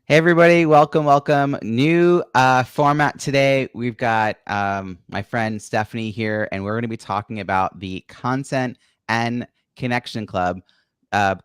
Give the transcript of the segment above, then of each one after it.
Hey everybody, welcome. New format today. We've got my friend Stephanie here, and we're going to be talking about the Content and Connection Club.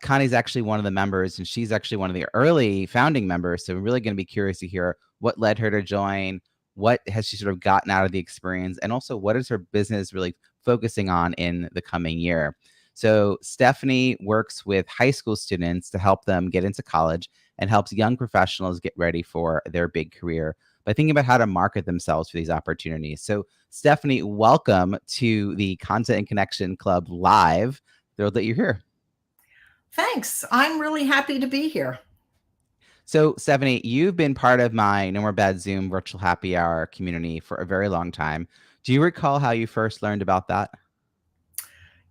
Connie's actually one of the members, and she's actually one of the early founding members. So we're really going to be curious to hear what led her to join, what has she sort of gotten out of the experience, and also what is her business really focusing on in the coming year. So Stephanie works with high school students to help them get into college and helps young professionals get ready for their big career by thinking about how to market themselves for these opportunities. So, Stephanie, welcome to the Content and Connection Club Live. Thrilled that you're here. Thanks. I'm really happy to be here. So, Stephanie, you've been part of my No More Bad Zoom virtual happy hour community for a very long time. Do you recall how you first learned about that?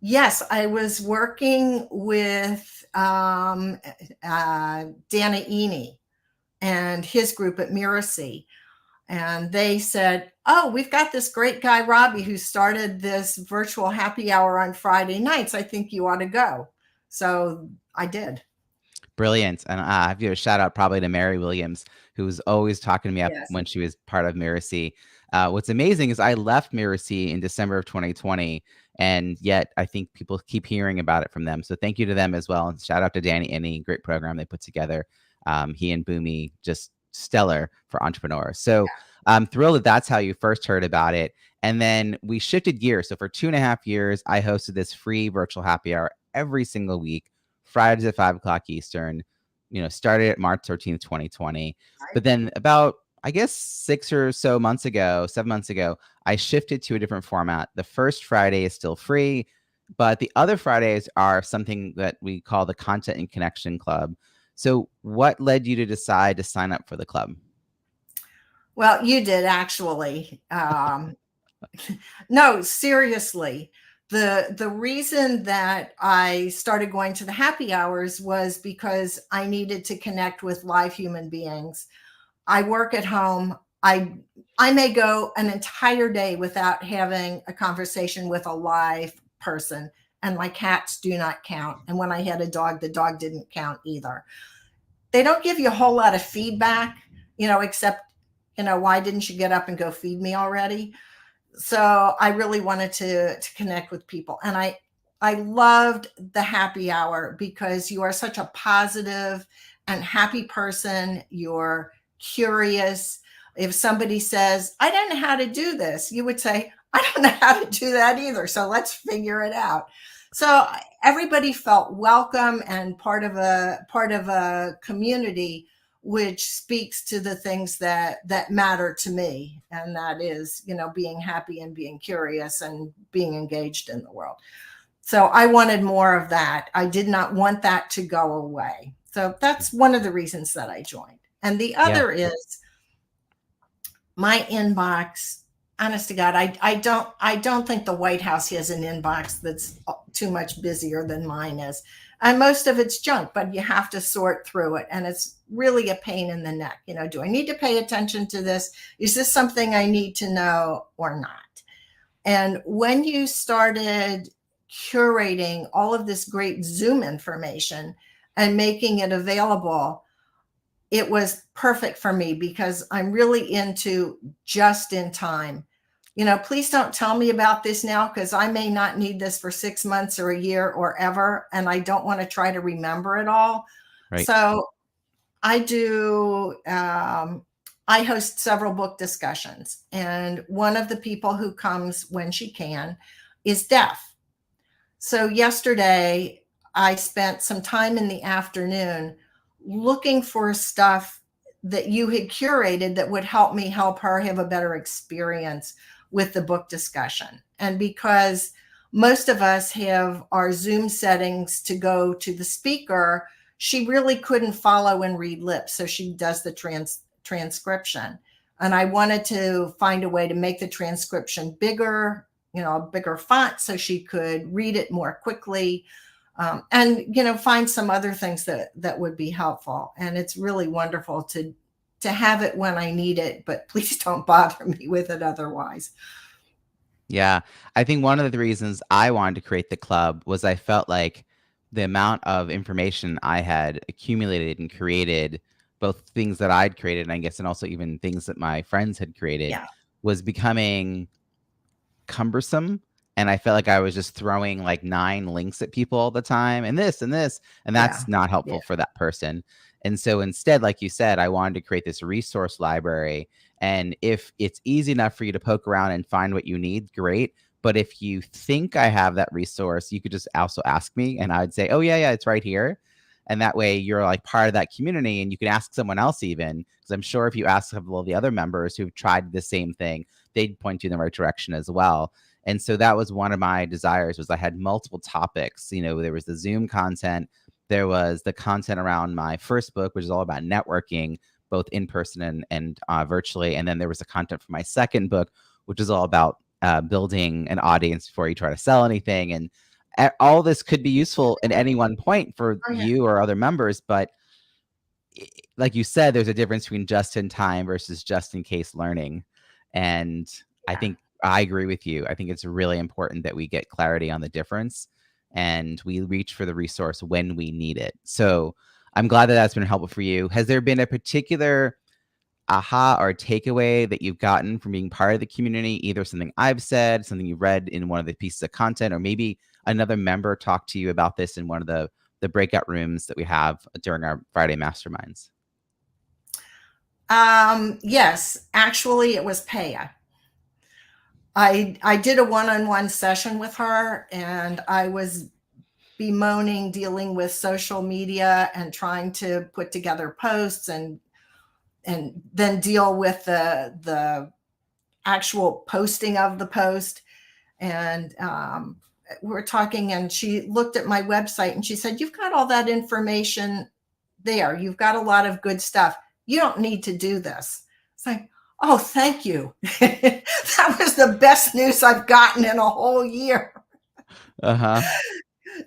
Yes, I was working with Dana Eny and his group at Miracy. And they said, "Oh, we've got this great guy, Robbie, who started this virtual happy hour on Friday nights. I think you ought to go." So I did. Brilliant. And I have to give a shout out probably to Mary Williams, who was always talking to me up Yes. when she was part of Miracy. What's amazing is I left Miracy in December of 2020, and yet I think people keep hearing about it from them. So thank you to them as well. And shout out to Danny Any, great program they put together. He and Boomy, just stellar for entrepreneurs. So I'm thrilled that that's how you first heard about it. And then we shifted gears. So for 2.5 years, I hosted this free virtual happy hour every single week, Fridays at 5 o'clock Eastern. Started at March 13th, 2020. But then about, I guess, 7 months ago, I shifted to a different format. The first Friday is still free, but the other Fridays are something that we call the Content and Connection Club. So what led you to decide to sign up for the club? Well, you did actually. No, seriously. The reason that I started going to the happy hours was because I needed to connect with live human beings. I work at home. I may go an entire day without having a conversation with a live person, and my cats do not count. And when I had a dog, the dog didn't count either. They don't give you a whole lot of feedback, except, why didn't you get up and go feed me already? So I really wanted to connect with people, and I loved the happy hour because you are such a positive and happy person. You're curious. If somebody says, "I don't know how to do this," you would say, "I don't know how to do that either, so let's figure it out." So everybody felt welcome and part of a community, which speaks to the things that matter to me, and that is, being happy and being curious and being engaged in the world. So I wanted more of that. I did not want that to go away. So that's one of the reasons that I joined. And the Yeah. other is my inbox. Honest to God, I don't think the White House has an inbox that's too much busier than mine is. And most of it's junk, but you have to sort through it. And it's really a pain in the neck. Do I need to pay attention to this? Is this something I need to know or not? And when you started curating all of this great Zoom information and making it available, it was perfect for me because I'm really into just in time. Please don't tell me about this now because I may not need this for 6 months or a year or ever. And I don't want to try to remember it all. Right. So I do, I host several book discussions. And one of the people who comes when she can is deaf. So yesterday, I spent some time in the afternoon looking for stuff that you had curated that would help me help her have a better experience with the book discussion. And because most of us have our Zoom settings to go to the speaker, she really couldn't follow and read lips. So she does the transcription. And I wanted to find a way to make the transcription bigger, a bigger font so she could read it more quickly. And find some other things that would be helpful. And it's really wonderful to have it when I need it, but please don't bother me with it otherwise. Yeah. I think one of the reasons I wanted to create the club was I felt like the amount of information I had accumulated and created both things that I'd created, and I guess, and also even things that my friends had created, Yeah. was becoming cumbersome. And I felt like I was just throwing like 9 links at people all the time, and this and this, and Yeah. that's not Yeah. helpful for that person. And so instead, like you said, I wanted to create this resource library. And if it's easy enough for you to poke around and find what you need, great. But if you think I have that resource, you could just also ask me, and I'd say, oh, yeah, yeah, it's right here. And that way you're like part of that community, and you can ask someone else, even because I'm sure if you ask a couple of the other members who've tried the same thing, they'd point you in the right direction as well. And so that was one of my desires, was I had multiple topics. There was the Zoom content, there was the content around my first book, which is all about networking, both in person and virtually. And then there was the content for my second book, which is all about building an audience before you try to sell anything. And all this could be useful at any one point for Oh, yeah. you or other members. But like you said, there's a difference between just in time versus just in case learning. And I Yeah. think I agree with you. I think it's really important that we get clarity on the difference and we reach for the resource when we need it. So I'm glad that that's been helpful for you. Has there been a particular aha or takeaway that you've gotten from being part of the community? Either something I've said, something you read in one of the pieces of content, or maybe another member talked to you about this in one of the breakout rooms that we have during our Friday masterminds? Yes, actually, it was Paya. I did a one-on-one session with her, and I was bemoaning dealing with social media and trying to put together posts and then deal with the actual posting of the post. And we're talking, and she looked at my website and she said, "You've got all that information there. You've got a lot of good stuff. You don't need to do this." It's like, oh, thank you. That was the best news I've gotten in a whole year. Uh-huh.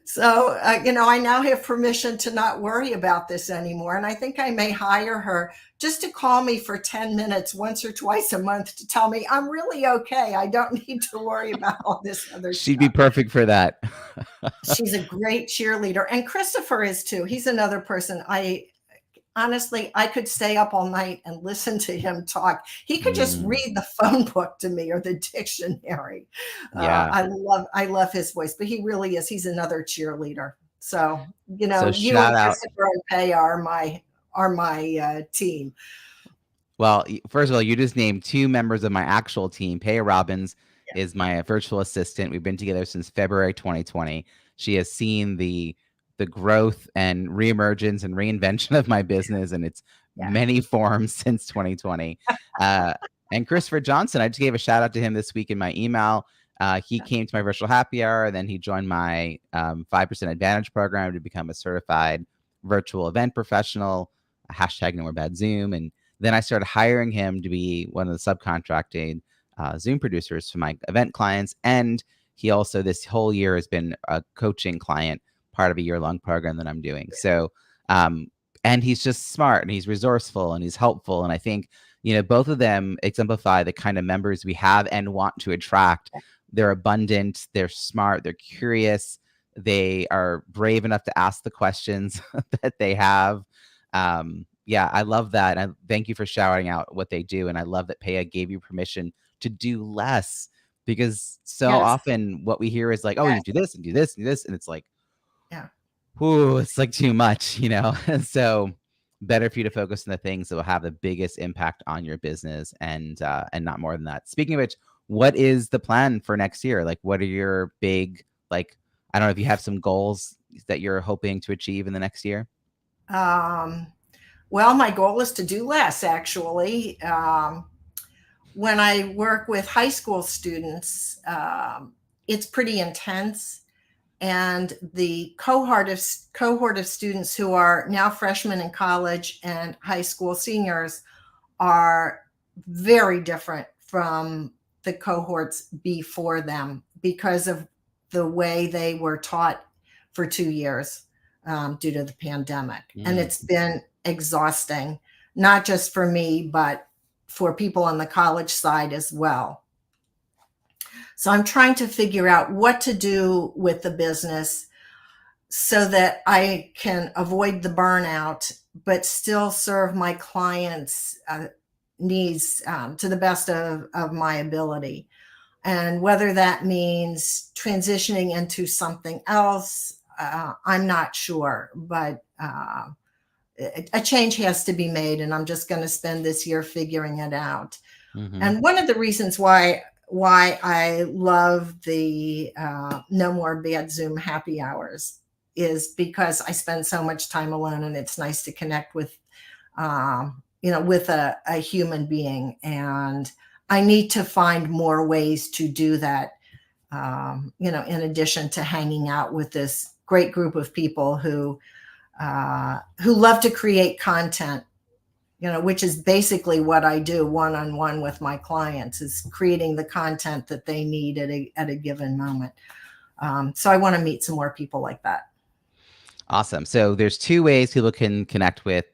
So, I now have permission to not worry about this anymore. And I think I may hire her just to call me for 10 minutes once or twice a month to tell me I'm really okay. I don't need to worry about all this other She'd be stuff. perfect for that. She's a great cheerleader. And Christopher is too. He's another person honestly, I could stay up all night and listen to him talk. He could just Mm, read the phone book to me or the dictionary. yeah. I love his voice, but he really is. He's another cheerleader. So, So you and shout out. Christopher and Pay are my team. Well, first of all, you just named 2 members of my actual team. Paya Robbins Yeah, is my virtual assistant. We've been together since February 2020. She has seen the growth and reemergence and reinvention of my business and its yeah, many forms since 2020. Uh, and Christopher Johnson, I just gave a shout out to him this week in my email. He came to my virtual happy hour, and then he joined my 5% Advantage program to become a certified virtual event professional. Hashtag no more bad Zoom. And then I started hiring him to be one of the subcontracting Zoom producers for my event clients. And he also, this whole year, has been a coaching client, part of a year-long program that I'm doing. So, and he's just smart and he's resourceful and he's helpful. And I think, both of them exemplify the kind of members we have and want to attract. They're abundant, they're smart, they're curious, they are brave enough to ask the questions that they have. Yeah, I love that. And thank you for shouting out what they do. And I love that Paya gave you permission to do less, because so yes, often what we hear is like, oh, yes, you do this and do this and do this. And it's like, yeah, whoo, it's like too much. And so better for you to focus on the things that will have the biggest impact on your business and not more than that. Speaking of which, what is the plan for next year? Like, what are your big, like, I don't know if you have some goals that you're hoping to achieve in the next year? well, my goal is to do less, actually. When I work with high school students, it's pretty intense. And the cohort of students who are now freshmen in college and high school seniors are very different from the cohorts before them because of the way they were taught for 2 years due to the pandemic. And Mm. it's been exhausting, not just for me, but for people on the college side as well. So I'm trying to figure out what to do with the business so that I can avoid the burnout, but still serve my clients' needs to the best of my ability. And whether that means transitioning into something else, I'm not sure, but a change has to be made, and I'm just going to spend this year figuring it out. Mm-hmm. And one of the reasons why I love the No More Bad Zoom happy hours is because I spend so much time alone, and it's nice to connect with with a human being. And I need to find more ways to do that, in addition to hanging out with this great group of people who love to create content, which is basically what I do one-on-one with my clients, is creating the content that they need at a given moment. So I want to meet some more people like that. Awesome. So there's two ways people can connect with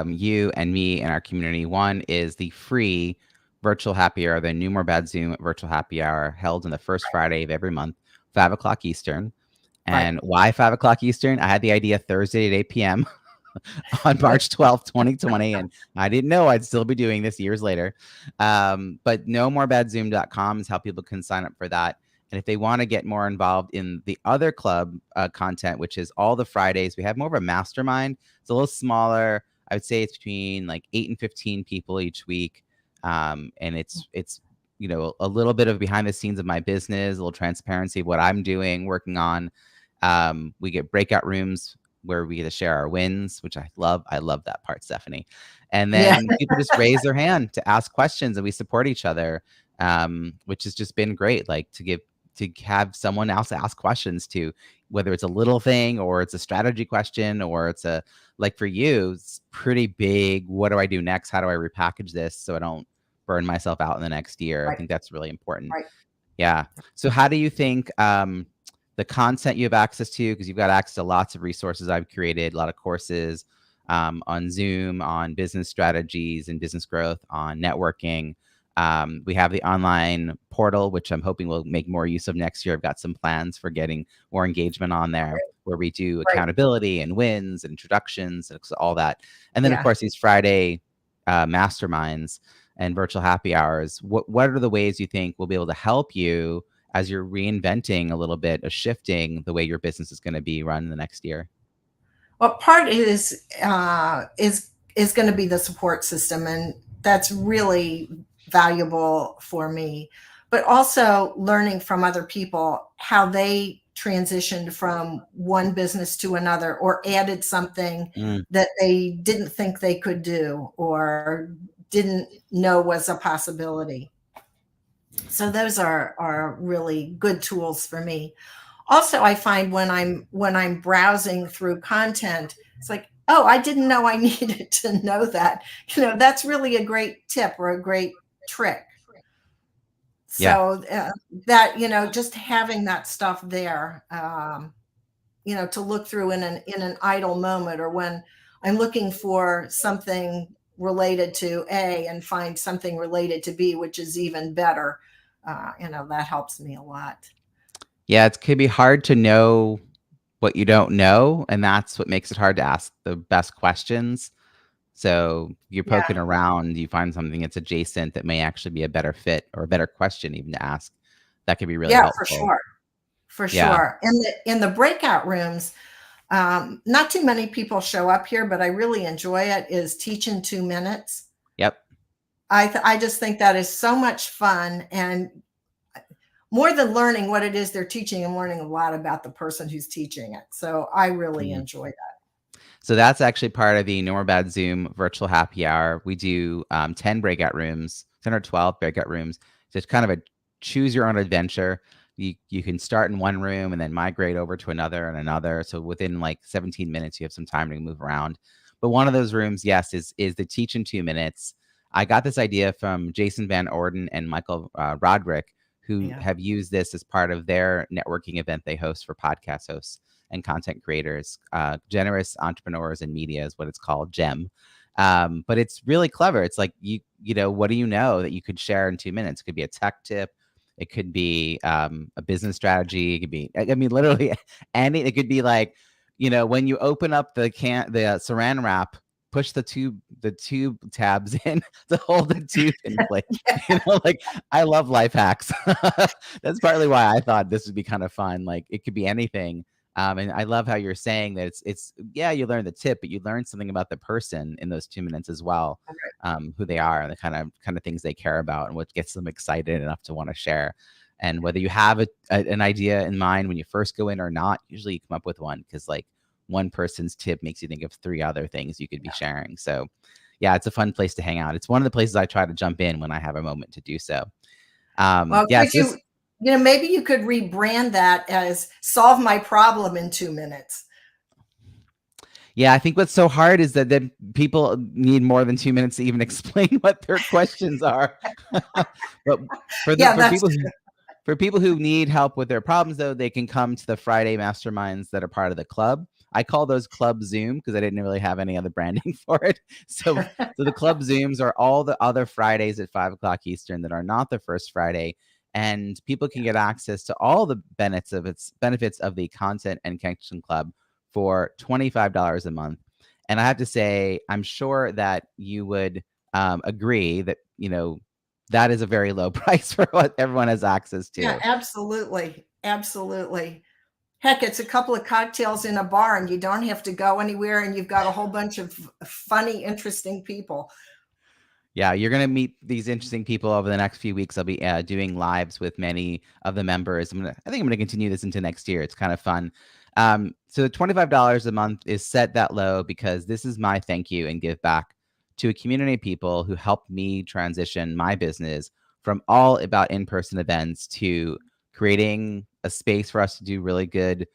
you and me and our community. One is the free virtual happy hour, the No More Bad Zoom virtual happy hour, held on the first Friday of every month, 5 o'clock Eastern. Right. And why 5 o'clock Eastern? I had the idea Thursday at 8 p.m. on March 12th, 2020. And I didn't know I'd still be doing this years later. But nomooreBadZoom.com is how people can sign up for that. And if they want to get more involved in the other club content, which is all the Fridays, we have more of a mastermind. It's a little smaller. I would say it's between like 8 and 15 people each week. And it's a little bit of behind the scenes of my business, a little transparency of what I'm doing, working on. We get breakout rooms where we get to share our wins, which I love. I love that part, Stephanie. And then people just raise their hand to ask questions, and we support each other, which has just been great. Like to have someone else ask questions to, whether it's a little thing or it's a strategy question or it's a, like for you, it's pretty big. What do I do next? How do I repackage this so I don't burn myself out in the next year? Right. I think that's really important. Right. Yeah. So how do you think the content you have access to, because you've got access to lots of resources I've created, a lot of courses on Zoom, on business strategies and business growth, on networking. We have the online portal, which I'm hoping we'll make more use of next year. I've got some plans for getting more engagement on there, where we do accountability and wins and introductions and all that. And then, of course, these Friday masterminds and virtual happy hours. What are the ways you think will be able to help you as you're reinventing a little bit, of shifting the way your business is going to be run in the next year? Well, part is going to be the support system, and that's really valuable for me. But also learning from other people how they transitioned from one business to another, or added something that they didn't think they could do or didn't know was a possibility. So those are really good tools for me. Also, I find when I'm browsing through content, it's like, oh, I didn't know I needed to know that. That's really a great tip or a great trick. So that, just having that stuff there, to look through in an idle moment, or when I'm looking for something related to A and find something related to B, which is even better. That helps me a lot. Yeah, it could be hard to know what you don't know, and that's what makes it hard to ask the best questions. So you're poking around, you find something that's adjacent that may actually be a better fit or a better question even to ask. That could be really helpful. For sure. In the breakout rooms, not too many people show up here, but I really enjoy it, is Teach in 2 minutes. Yep. I just think that is so much fun, and more than learning what it is they're teaching, I'm learning a lot about the person who's teaching it. So I really enjoy that. So that's actually part of the No More Bad Zoom virtual happy hour. We do 10 breakout rooms, 10 or 12 breakout rooms. So it's kind of a choose your own adventure. You can start in one room and then migrate over to another and another. So within like 17 minutes, you have some time to move around. But one of those rooms, yes, is the Teach in 2 minutes. I got this idea from Jason Van Orden and Michael Roderick, who have used this as part of their networking event they host for podcast hosts and content creators. Generous Entrepreneurs in Media is what it's called, GEM. But it's really clever. It's like, what do you know that you could share in 2 minutes? It could be a tech tip. It could be a business strategy. It could be, literally any. It could be like, when you open up the saran wrap push the tube tabs in to hold the tube in place. Like, I love life hacks. That's partly why I thought this would be kind of fun. Like, it could be anything. And I love how you're saying that it's yeah, you learn the tip, but you learn something about the person in those 2 minutes as well, who they are and the kind of things they care about and what gets them excited enough to want to share. And whether you have an idea in mind when you first go in or not, usually you come up with one, because like one person's tip makes you think of 3 other things you could be sharing. So yeah, it's a fun place to hang out. It's one of the places I try to jump in when I have a moment to do so. Well, Yeah, could you know, maybe you could rebrand that as solve my problem in 2 minutes. Yeah, I think what's so hard is that people need more than 2 minutes to even explain what their questions are. But for people who need help with their problems, though, they can come to the Friday masterminds that are part of the club. I call those Club Zoom because I didn't really have any other branding for it. So the Club Zooms are all the other Fridays at 5 o'clock Eastern that are not the first Friday. And people can get access to all the benefits of the Content and Connection Club for $25 a month. And I have to say, I'm sure that you would agree that, that is a very low price for what everyone has access to. Yeah, absolutely. Absolutely. Heck, it's a couple of cocktails in a bar and you don't have to go anywhere, and you've got a whole bunch of funny, interesting people. Yeah, you're going to meet these interesting people over the next few weeks. I'll be doing lives with many of the members. I think I'm going to continue this into next year. It's kind of fun. So $25 a month is set that low because this is my thank you and give back to a community of people who helped me transition my business from all about in-person events to creating a space for us to do really good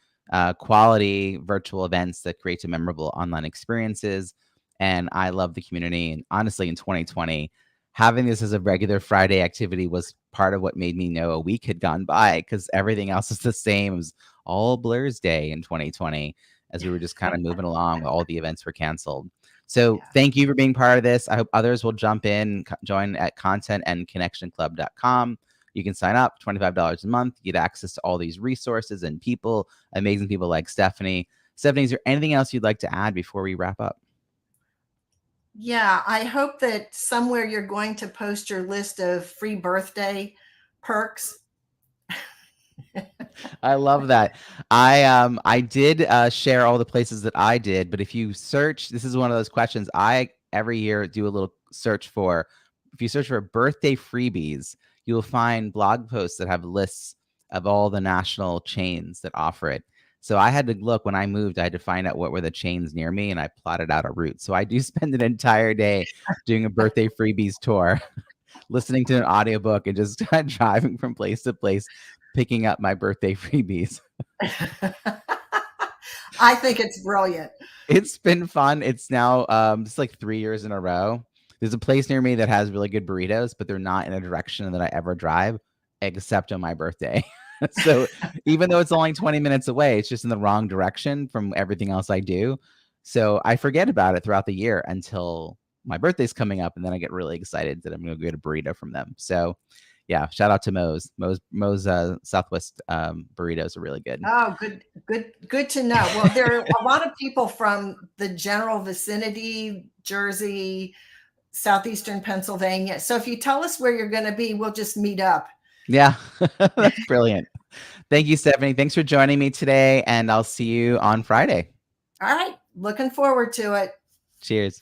quality virtual events that create memorable online experiences. And I love the community. And honestly, in 2020, having this as a regular Friday activity was part of what made me know a week had gone by, because everything else is the same. It was all Blur's Day in 2020 as we were just kind of moving along. All the events were canceled. So thank you for being part of this. I hope others will jump in, join at contentandconnectionclub.com. You can sign up, $25 a month, get access to all these resources and people, amazing people like Stephanie. Stephanie, is there anything else you'd like to add before we wrap up? Yeah, I hope that somewhere you're going to post your list of free birthday perks. I love that. I did share all the places that I did, but if you search, this is one of those questions I every year do a little search for. If you search for birthday freebies, you'll find blog posts that have lists of all the national chains that offer it. So I had to look when I moved, I had to find out what were the chains near me, and I plotted out a route. So I do spend an entire day doing a birthday freebies tour, listening to an audiobook and just driving from place to place, picking up my birthday freebies. I think it's brilliant. It's been fun. It's now it's like 3 years in a row. There's a place near me that has really good burritos, but they're not in a direction that I ever drive, except on my birthday. So even though it's only 20 minutes away, it's just in the wrong direction from everything else I do. So I forget about it throughout the year until my birthday's coming up, and then I get really excited that I'm going to get a burrito from them. So yeah, shout out to Moe's Southwest burritos are really good. Oh, good to know. Well, there are a lot of people from the general vicinity, Jersey, southeastern Pennsylvania. So if you tell us where you're going to be, we'll just meet up. Yeah, that's brilliant. Thank you, Stephanie. Thanks for joining me today, and I'll see you on Friday. All right. Looking forward to it. Cheers.